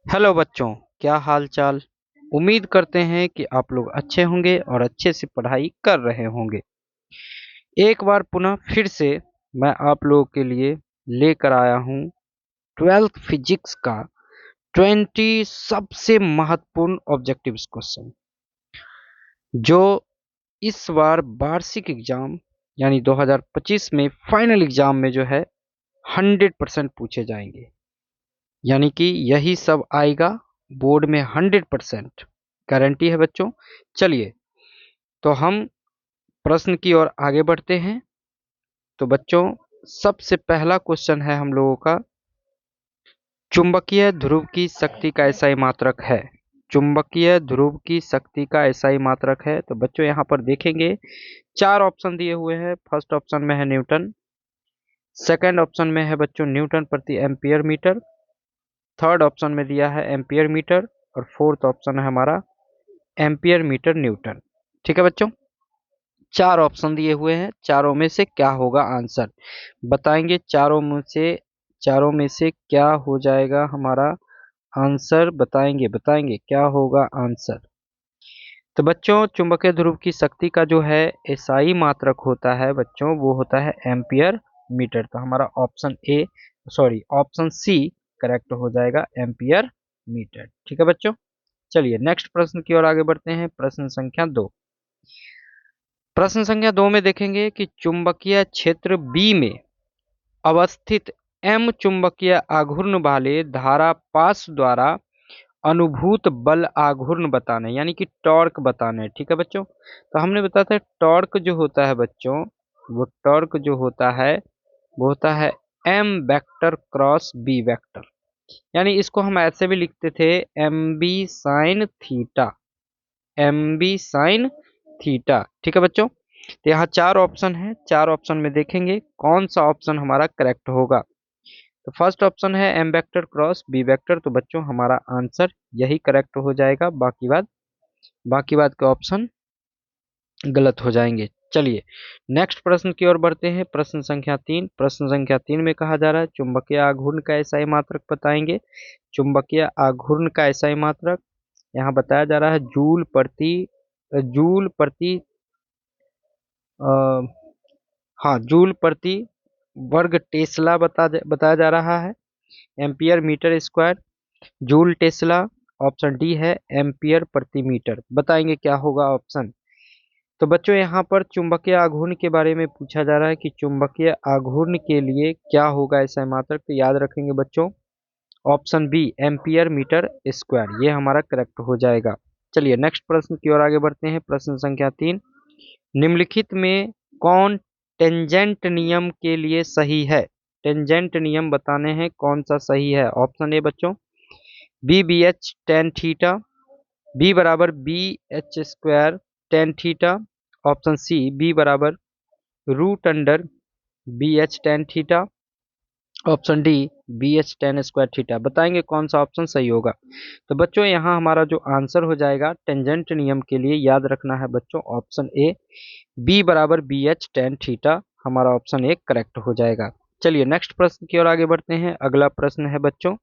Hello बच्चों, क्या हाल चाल। उम्मीद करते हैं कि आप लोग अच्छे होंगे और अच्छे से पढ़ाई कर रहे होंगे। एक बार पुनः फिर से मैं आप लोगों के लिए लेकर आया हूँ 12th फिजिक्स का 20 सबसे महत्वपूर्ण ऑब्जेक्टिव्स क्वेश्चन, जो इस बार वार्षिक एग्जाम यानी 2025 में फाइनल एग्जाम में जो है 100% पूछे जाएंगे। यानी कि यही सब आएगा बोर्ड में 100% गारंटी है बच्चों। चलिए, तो हम प्रश्न की ओर आगे बढ़ते हैं। तो बच्चों, सबसे पहला क्वेश्चन है हम लोगों का, चुंबकीय ध्रुव की शक्ति का एसआई मात्रक है। चुंबकीय ध्रुव की शक्ति का एसआई मात्रक है। तो बच्चों यहाँ पर देखेंगे, चार ऑप्शन दिए हुए हैं। फर्स्ट ऑप्शन में है न्यूटन, सेकंड ऑप्शन में है बच्चों न्यूटन प्रति एम्पियर मीटर, थर्ड ऑप्शन में दिया है एम्पियर मीटर, और फोर्थ ऑप्शन है हमारा एम्पियर मीटर न्यूटन। ठीक है बच्चों, चार ऑप्शन दिए हुए हैं, चारों में से क्या होगा आंसर बताएंगे। चारों में से क्या हो जाएगा हमारा आंसर, बताएंगे बताएंगे क्या होगा आंसर। तो बच्चों, चुंबकीय ध्रुव की शक्ति का जो है एसआई मात्रक होता है बच्चों, वो होता है एम्पियर मीटर। तो हमारा ऑप्शन सी करेक्ट हो जाएगा, एम्पियर मीटर। ठीक है बच्चों, चलिए नेक्स्ट प्रश्न की ओर आगे बढ़ते हैं। प्रश्न संख्या दो में देखेंगे कि चुंबकीय क्षेत्र बी में अवस्थित एम चुंबकीय आघूर्ण वाले धारा पाश द्वारा अनुभूत बल आघूर्ण बताना है, यानी कि टॉर्क बताना है। ठीक है बच्चों, तो हमने बताया था टॉर्क जो होता है बच्चों, वो टॉर्क जो होता है वो होता है M vector cross B vector. यानी इसको हम ऐसे भी लिखते थे, M B sine theta, M B sine theta. ठीक है बच्चों, तो यहाँ चार ऑप्शन है, चार ऑप्शन में देखेंगे कौन सा ऑप्शन हमारा करेक्ट होगा। तो फर्स्ट ऑप्शन है M vector cross B vector. तो बच्चों हमारा आंसर यही करेक्ट हो जाएगा, बाकी बात के ऑप्शन गलत हो जाएंगे। चलिए नेक्स्ट प्रश्न की ओर बढ़ते हैं। प्रश्न संख्या तीन में कहा जा रहा है चुंबकीय आघूर्ण का एसआई मात्रक बताएंगे। चुंबकीय आघूर्ण का एसआई मात्रक यहाँ बताया जा रहा है जूल प्रति अ, हाँ, जूल प्रति वर्ग टेस्ला बताया जा रहा है। Ampere metre square, joule tesla. Option D है एम्पियर प्रति मीटर। बताएंगे क्या होगा ऑप्शन। तो बच्चों यहाँ पर चुंबकीय आघूर्ण के बारे में पूछा जा रहा है कि चुंबकीय आघूर्ण के लिए क्या होगा ऐसा मात्रक। तो याद रखेंगे बच्चों, option B ampere metre square, ये हमारा करेक्ट हो जाएगा। चलिए नेक्स्ट प्रश्न की ओर आगे बढ़ते हैं। प्रश्न संख्या तीन, निम्नलिखित में कौन टेंजेंट नियम के लिए सही है। टेंजेंट नियम बताने हैं कौन सा सही है। ऑप्शन ए बच्चों B B H tan theta, B बराबर B H square tan theta. Option C B बराबर root under B H tan theta. Option D B H tan square theta. बताएंगे कौन सा ऑप्शन सही होगा। तो बच्चों यहाँ हमारा जो आंसर हो जाएगा टेंजेंट नियम के लिए, याद रखना है बच्चों, ऑप्शन ए बी बराबर बी एच टेन थीटा, हमारा ऑप्शन ए करेक्ट हो जाएगा। चलिए नेक्स्ट प्रश्न की ओर आगे बढ़ते हैं। अगला प्रश्न है बच्चों,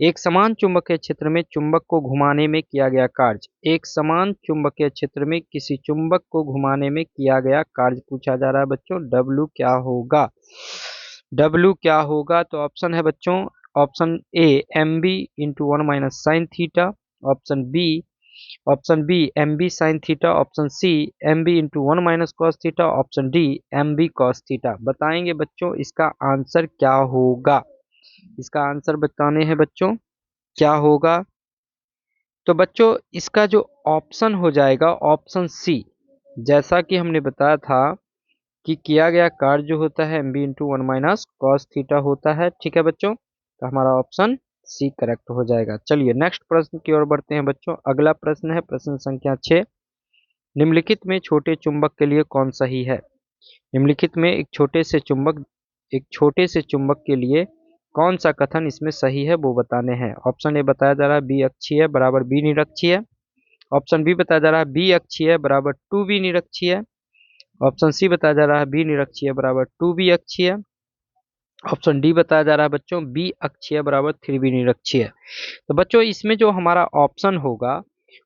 एक समान चुंबकीय क्षेत्र में चुंबक को घुमाने में किया गया कार्य। एक समान चुंबकीय क्षेत्र में किसी चुंबक को घुमाने में किया गया कार्य पूछा जा रहा है बच्चों। डब्ल्यू क्या होगा, डब्ल्यू क्या होगा। तो ऑप्शन है बच्चों, option A M B into one minus sine theta. Option B option B M B sine theta. Option C M B into one minus cos theta. Option D M B cos theta. बताएंगे बच्चों इसका answer क्या होगा। इसका answer बताने हैं बच्चों क्या होगा। तो बच्चों इसका जो ऑप्शन हो जाएगा ऑप्शन सी, जैसा कि हमने बताया था कि किया गया कार्य जो होता है M B into one minus cos theta होता है। ठीक है बच्चों, तो हमारा ऑप्शन सी करेक्ट हो जाएगा। चलिए नेक्स्ट प्रश्न की ओर बढ़ते हैं बच्चों। अगला प्रश्न है प्रश्न संख्या 6, निम्नलिखित में छोटे चुंबक के लिए कौन सही है। निम्नलिखित में एक छोटे से चुंबक के लिए कौन सा कथन इसमें सही है वो बताने हैं। ऑप्शन ए बताया जा रहा है बी अक्षीय बराबर बी निरक्षीय। ऑप्शन बी बताया जा रहा है बी अक्षीय बराबर टू बी निरक्षीय। ऑप्शन सी बताया जा रहा है बी निरक्षीय बराबर टू बी अक्षीय। ऑप्शन डी बताया जा रहा है बच्चों बी अक्षीय बराबर 3b निरक्षीय। तो बच्चों इसमें जो हमारा ऑप्शन होगा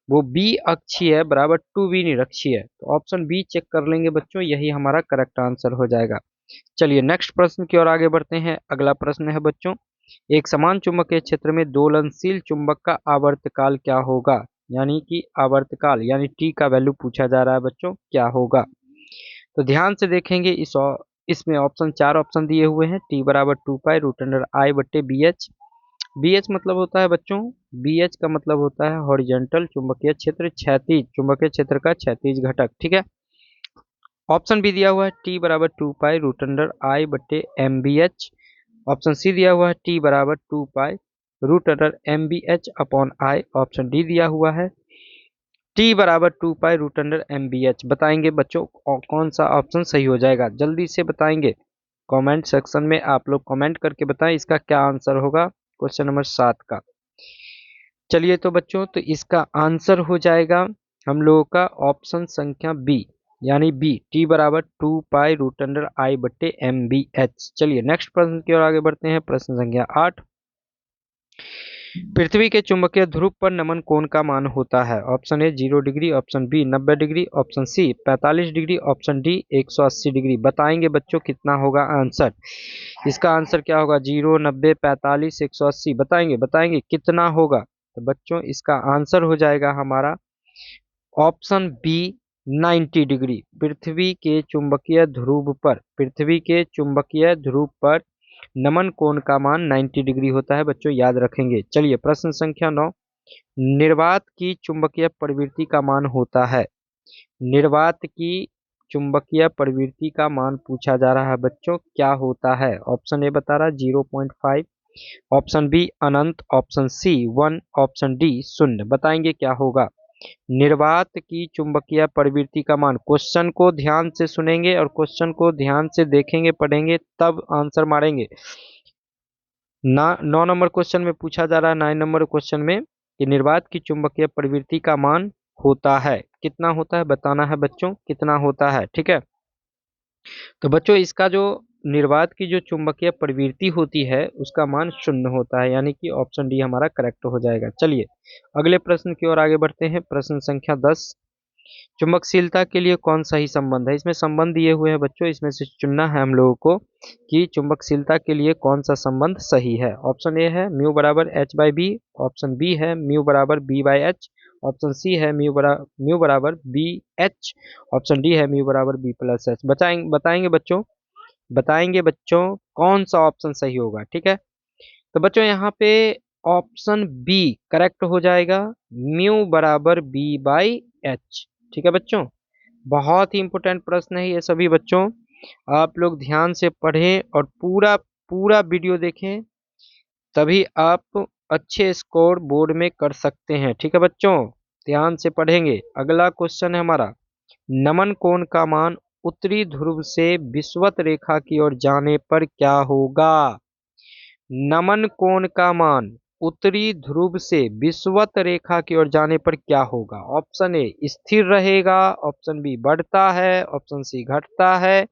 वो बी अक्षीय बराबर 2b निरक्षीय। तो ऑप्शन बी चेक कर लेंगे बच्चों, यही हमारा करेक्ट आंसर हो जाएगा। चलिए नेक्स्ट प्रश्न की ओर आगे बढ़ते हैं। अगला प्रश्न है बच्चों, एक समान चुंबकीय क्षेत्र में दोलनशील चुंबक का आवर्तकाल क्या होगा? यानी कि आवर्तकाल यानी टी का वैल्यू पूछा जा रहा है बच्चों, क्या होगा? तो ध्यान से देखेंगे, इसमें ऑप्शन 4 ऑप्शन दिए हुए हैं। टी बराबर 2 पाई रूट अंडर आई बट्टे बी एच। बी एच मतलब होता है बच्चों, बी एच का मतलब होता है हॉरिजेंटल चुंबकीय क्षेत्र, क्षैतिज चुंबकीय क्षेत्र का क्षैतिज घटक। ठीक है। ऑप्शन बी दिया हुआ है टी बराबर 2 पाई रूट अंडर आई बट्टे M B H. Option C दिया हुआ है टी बराबर 2 pi root under M B H upon I. Option D दिया हुआ है टी बराबर 2 pi root under M B H. बताएंगे बच्चों कौन सा ऑप्शन सही हो जाएगा, जल्दी से बताएंगे। कमेंट सेक्शन में आप लोग कमेंट करके बताएं इसका क्या आंसर होगा क्वेश्चन नंबर 7 का। चलिए तो बच्चों, तो इसका आंसर हो जाएगा हम लोगों का ऑप्शन संख्या बी, यानी बी टी बराबर 2 पाई रूट अंडर आई बट्टे एम बी एच। चलिए नेक्स्ट प्रश्न की ओर आगे बढ़ते हैं। प्रश्न संख्या 8, पृथ्वी के चुंबकीय ध्रुव पर नमन कोण का मान होता है? Option A 0 degree, option B 90 degree, option C 45 degree, option D 180 degree. बताएंगे बच्चों कितना होगा आंसर? इसका आंसर क्या होगा? 0, 90, 45, 180। बताएंगे बताएंगे कितना होगा? तो बच्चों इसका आंसर हो जाएगा हमारा ऑप्शन बी 90 डिग्री। पृथ्वी के चुंबकीय ध्रुव पर नमन कोण का मान 90 डिग्री होता है बच्चों, याद रखेंगे। चलिए प्रश्न संख्या 9, निर्वात की चुंबकीय प्रवृत्ति का मान होता है? निर्वात की चुंबकीय प्रवृत्ति का मान पूछा जा रहा है बच्चों, क्या होता है? ऑप्शन ए बता रहा है 0.5, ऑप्शन बी अनंत, ऑप्शन सी 1, ऑप्शन डी 0। बताएंगे क्या होगा? निर्वात की चुंबकीय प्रवृत्ति का मान, क्वेश्चन को ध्यान से सुनेंगे और क्वेश्चन को ध्यान से देखेंगे पढ़ेंगे तब आंसर मारेंगे ना। 9 नंबर क्वेश्चन में पूछा जा रहा है, 9 नंबर क्वेश्चन में कि निर्वात की चुंबकीय प्रवृत्ति का मान होता है, कितना होता है बताना है बच्चों, कितना होता है। ठीक है। तो बच्चों इसका जो निर्वात की जो चुंबकीय प्रवृत्ति होती है उसका मान 0 होता है, यानी कि ऑप्शन डी हमारा करेक्ट हो जाएगा। चलिए अगले प्रश्न की ओर आगे बढ़ते हैं। प्रश्न संख्या 10, चुंबकशीलता के लिए कौन सही संबंध है? इसमें संबंध दिए हुए हैं बच्चों, इसमें से चुनना है हम लोगों को कि चुंबकशीलता के लिए कौन सा संबंध सही है। ऑप्शन ए है म्यू बराबर H by B, option B है म्यू बराबर B by H, option C है म्यू बराबर बी एच, ऑप्शन डी है म्यू बराबर बी प्लस एच। बताएंगे बच्चों कौन सा ऑप्शन सही होगा। ठीक है। तो बच्चों यहाँ पे ऑप्शन बी करेक्ट हो जाएगा, म्यू बराबर बी बाई एच। ठीक है बच्चों, बहुत ही इंपॉर्टेंट प्रश्न है ये सभी बच्चों, आप लोग ध्यान से पढ़ें और पूरा पूरा वीडियो देखें, तभी आप अच्छे स्कोर बोर्ड में कर सकते हैं। ठीक है बच्चों, ध्यान से पढ़ेंगे। अगला क्वेश्चन है हमारा, नमन कोण का मान उत्तरी ध्रुव से विषुवत रेखा की ओर जाने पर क्या होगा? नमन कोण का मान उत्तरी ध्रुव से विषुवत रेखा की ओर जाने पर क्या होगा? ऑप्शन ए स्थिर रहेगा, ऑप्शन बी बढ़ता है, ऑप्शन सी घटता है,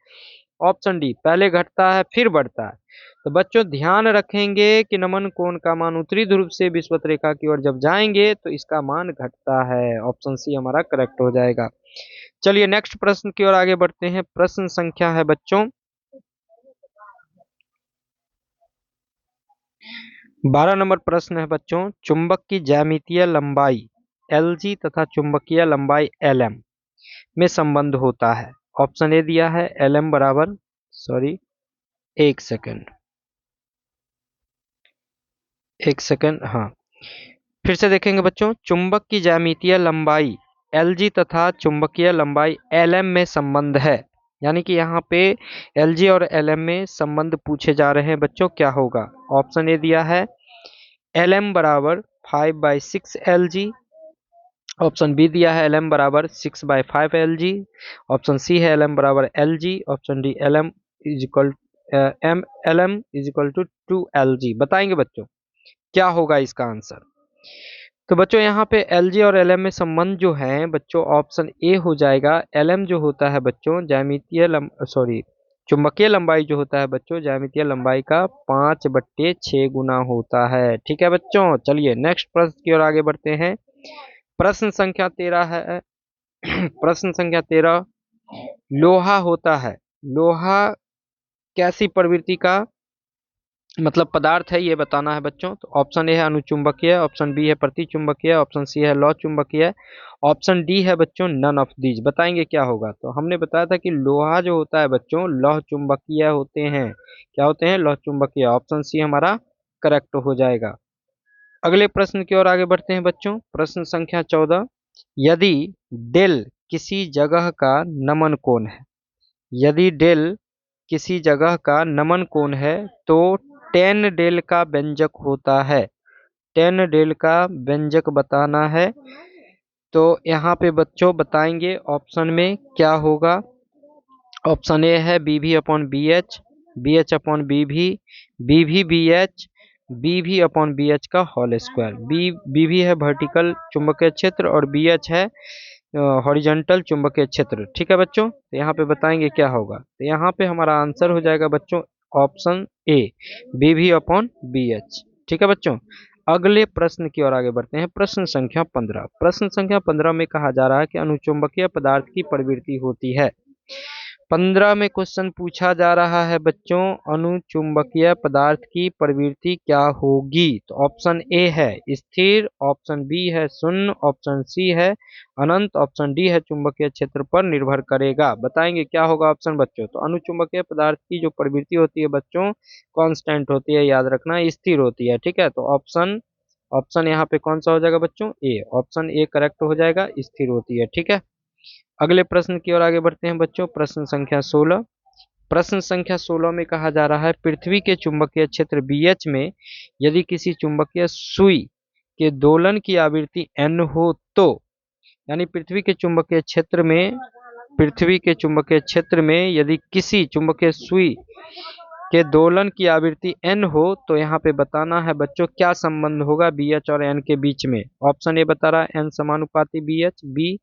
ऑप्शन डी पहले घटता है फिर बढ़ता है। तो बच्चों ध्यान रखेंगे कि नमन कोण का मान उत्तरी ध्रुव से विषुवत रेखा की ओर जब जाएंगे तो इसका मान घटता है। ऑप्शन सी हमारा करेक्ट हो जाएगा। चलिए नेक्स्ट प्रश्न की ओर आगे बढ़ते हैं। प्रश्न संख्या है बच्चों 12 नंबर प्रश्न है बच्चों, चुंबक की ज्यामितीय लंबाई Lg तथा चुंबकीय लंबाई Lm में संबंध होता है। ऑप्शन ए दिया है Lm बराबर, सॉरी एक सेकंड, हाँ फिर से देखेंगे बच्चों, चुंबक की ज्यामितीय लंबाई Lg तथा चुंबकीय लंबाई Lm में संबंध है, यानी कि यहाँ पे Lg और Lm में संबंध पूछे जा रहे हैं बच्चों, क्या होगा? ऑप्शन ए दिया है Lm बराबर 5/6 Lg, ऑप्शन बी दिया है Lm बराबर 6/5 Lg, ऑप्शन सी है Lm बराबर Lg, option D Lm is equal to 2 Lg। बताएंगे बच्चों क्या होगा इसका आंसर? तो बच्चों यहाँ पे Lg और Lm में संबंध जो है बच्चों, ऑप्शन ए हो जाएगा। Lm जो होता है बच्चों ज्यामितीय सॉरी चुंबकीय लंबाई जो होता है बच्चों ज्यामितीय लंबाई का 5/6 गुना होता है। ठीक है बच्चों, चलिए नेक्स्ट प्रश्न की ओर आगे बढ़ते हैं। प्रश्न संख्या 13 है। प्रश्न संख्या 13, लोहा होता है, लोहा कैसी प्रवृत्ति का मतलब पदार्थ है ये बताना है बच्चों। तो ऑप्शन ए है अनुचुंबकीय, ऑप्शन बी है प्रतिचुंबकीय, ऑप्शन सी है लौ चुंबकीय, ऑप्शन डी है बच्चों नन ऑफ दीज। बताएंगे क्या होगा। तो हमने बताया था कि लोहा जो होता है बच्चों लौह चुंबकीय होते हैं। क्या होते हैं? लौह चुंबकीय। ऑप्शन सी हमारा करेक्ट हो जाएगा। अगले प्रश्न की ओर आगे बढ़ते हैं बच्चों। प्रश्न संख्या 14, यदि डेल किसी जगह का नमन कोण है, यदि डेल किसी जगह का नमन कोण है तो टेन डेल का व्यंजक होता है। टेन डेल का व्यंजक बताना है। तो यहाँ पे बच्चों बताएंगे ऑप्शन में क्या होगा। ऑप्शन ए है B V upon B H, B H upon B V B H, B V upon B H का होल स्क्वायर। बी वी है वर्टिकल चुंबकीय क्षेत्र और बी एच है हॉरिजॉन्टल चुंबकीय क्षेत्र। ठीक है बच्चों, तो यहाँ पे बताएंगे क्या होगा। तो यहाँ पे हमारा आंसर हो जाएगा बच्चों option A B V upon B H. ठीक है बच्चों, अगले प्रश्न की ओर आगे बढ़ते हैं। प्रश्न संख्या 15, प्रश्न संख्या 15 में कहा जा रहा है कि अनुचुंबकीय पदार्थ की प्रवृत्ति होती है। 15 में क्वेश्चन पूछा जा रहा है बच्चों अनुचुंबकीय पदार्थ की प्रवृत्ति क्या होगी। तो ऑप्शन ए है स्थिर, ऑप्शन बी है शून्य, ऑप्शन सी है अनंत, ऑप्शन डी है चुंबकीय क्षेत्र पर निर्भर करेगा। बताएंगे क्या होगा ऑप्शन बच्चों। तो अनुचुंबकीय पदार्थ की जो प्रवृत्ति होती है बच्चों कांस्टेंट होती है, याद रखना स्थिर होती है। ठीक है, तो ऑप्शन ऑप्शन यहाँ पे कौन सा हो जाएगा बच्चों? ए, ऑप्शन ए करेक्ट हो जाएगा, स्थिर होती है। ठीक है, अगले प्रश्न की ओर आगे बढ़ते हैं बच्चों। प्रश्न संख्या 16, प्रश्न संख्या 16 में कहा जा रहा है पृथ्वी के चुंबकीय क्षेत्र BH में यदि किसी चुंबकीय सुई के दोलन की आवृत्ति n हो तो, यानी पृथ्वी के चुंबकीय क्षेत्र में यदि किसी चुंबकीय सुई के दोलन की आवृत्ति n हो तो यहाँ पे बताना है बच्चों क्या संबंध होगा BH और n के बीच में। ऑप्शन ए बता रहा है n समानुपाती BH, बी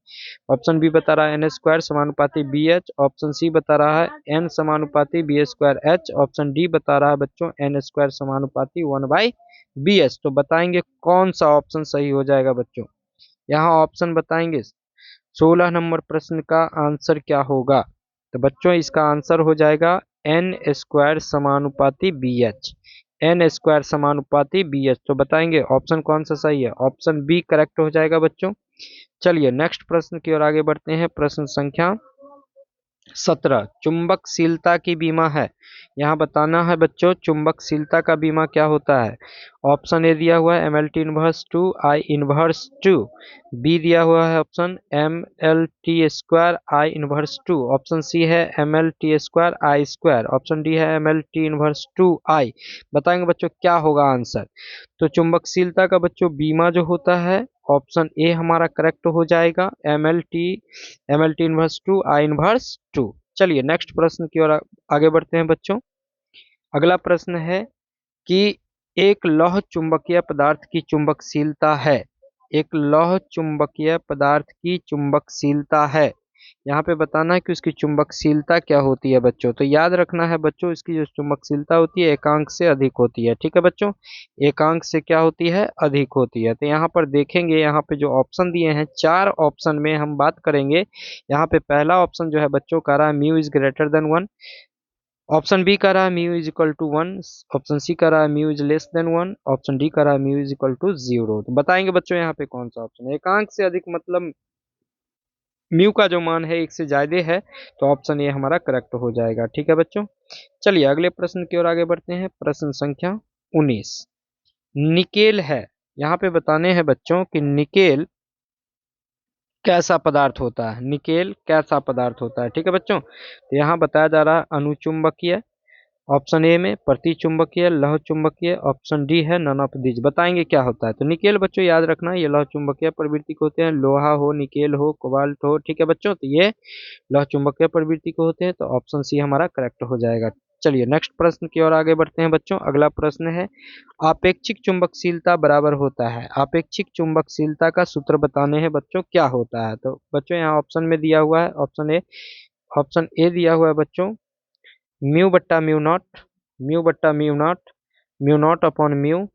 ऑप्शन बी बता रहा है n स्क्वायर समानुपाती BH, ऑप्शन सी बता रहा है n समानुपाती B square H, option D बता रहा है बच्चों n स्क्वायर समानुपाती 1/BH। तो बताएंगे कौन सा ऑप्शन सही हो जाएगा बच्चों। यहाँ ऑप्शन बताएंगे 16 नंबर प्रश्न का आंसर क्या होगा। तो बच्चों इसका आंसर हो जाएगा एन स्क्वायर समानुपाती बी एच, एन स्क्वायर समानुपाती बी एच। तो बताएंगे ऑप्शन कौन सा सही है। ऑप्शन बी करेक्ट हो जाएगा बच्चों। चलिए नेक्स्ट प्रश्न की ओर आगे बढ़ते हैं। प्रश्न संख्या 17, चुंबकशीलता की बीमा है। यहाँ बताना है बच्चों चुंबकशीलता का बीमा क्या होता है। ऑप्शन ए दिया हुआ है M L T inverse two I inverse two, B दिया हुआ है option M L T square I inverse two, option C है M L T square I square, option D है M L T inverse two I. बताएंगे बच्चों क्या होगा answer. तो चुंबकशीलता का बच्चों बीमा जो होता है ऑप्शन ए हमारा करेक्ट हो जाएगा M L T inverse two I inverse two. चलिए नेक्स्ट प्रश्न की ओर आगे बढ़ते हैं बच्चों। अगला प्रश्न है कि एक लौह चुंबकीय पदार्थ की चुंबकशीलता है, एक लौह चुंबकीय पदार्थ की चुंबकशीलता है। यहाँ पे बताना है कि उसकी चुंबकशीलता क्या होती है बच्चों। तो याद रखना है बच्चों इसकी जो चुंबकशीलता होती है एकांक से अधिक होती है। ठीक है बच्चों, एकांक से क्या होती है? अधिक होती है। तो यहाँ पर देखेंगे यहाँ पे जो ऑप्शन दिए हैं 4 ऑप्शन में हम बात करेंगे। यहाँ पे पहला ऑप्शन जो है बच्चों कह रहा है mu is greater than 1, option B कह रहा है mu is equal to 1, option C कह रहा है mu is less than 1, option D कह रहा है म्यू इज इक्वल टू 0। तो बताएंगे बच्चों यहाँ पे कौन सा ऑप्शन है। एकांक से अधिक मतलब म्यू का जो मान है 1 से ज्यादा है, तो ऑप्शन ए हमारा करेक्ट हो जाएगा। ठीक है बच्चों, चलिए अगले प्रश्न की ओर आगे बढ़ते हैं। प्रश्न संख्या 19, निकेल है। यहाँ पे बताने हैं बच्चों कि निकेल कैसा पदार्थ होता है, निकेल कैसा पदार्थ होता है। ठीक है बच्चों, तो यहाँ बताया जा रहा है अनुचुंबकीय, ऑप्शन ए में प्रतिचुंबकीय, लौह चुंबकीय, ऑप्शन डी है नन ऑफ दीज। बताएंगे क्या होता है। तो निकेल बच्चों याद रखना ये लौह चुंबकीय प्रवृत्ति के होते हैं, लोहा हो, निकेल हो, कोबाल्ट हो। ठीक है बच्चों, तो ये लौह चुंबकीय प्रवृत्ति के होते हैं, तो ऑप्शन सी हमारा करेक्ट हो जाएगा। चलिए नेक्स्ट प्रश्न की ओर आगे बढ़ते हैं बच्चों। अगला प्रश्न है आपेक्षिक चुंबकशीलता बराबर होता है। आपेक्षिक चुंबकशीलता का सूत्र बताने हैं बच्चों क्या होता है। तो बच्चों यहाँ ऑप्शन में दिया हुआ है ऑप्शन ए दिया हुआ है बच्चों mu not upon mu,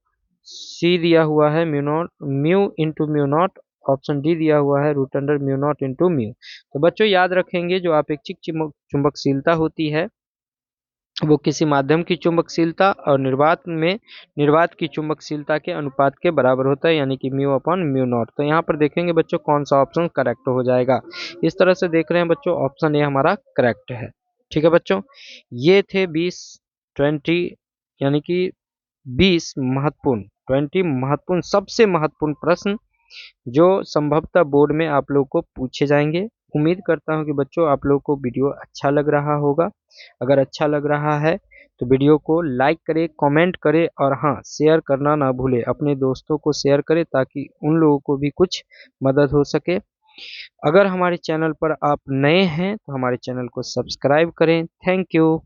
C दिया हुआ है mu not, mu into mu not, option D दिया हुआ है root under mu not into mu. तो बच्चों याद रखेंगे जो अपेक्षिक चुंबकशीलता होती है वो किसी माध्यम की चुंबकशीलता और निर्वात की चुंबकशीलता के अनुपात के बराबर होता है, यानी कि म्यू अपॉन म्यू नॉट। तो यहाँ पर देखेंगे बच्चों कौन सा ऑप्शन करेक्ट हो जाएगा। इस तरह से देख रहे हैं बच्चों, ऑप्शन ए हमारा करेक्ट है। ठीक है बच्चों, ये थे 20 यानी कि 20 महत्वपूर्ण सबसे महत्वपूर्ण प्रश्न जो संभवतः बोर्ड में आप लोग को पूछे जाएंगे। उम्मीद करता हूं कि बच्चों आप लोग को वीडियो अच्छा लग रहा होगा। अगर अच्छा लग रहा है तो वीडियो को लाइक करें, कमेंट करें और हाँ शेयर करना ना भूलें, अपने दोस्तों को शेयर करें ताकि उन लोगों को भी कुछ मदद हो सके। अगर हमारे चैनल पर आप नए हैं तो हमारे चैनल को सब्सक्राइब करें। Thank you.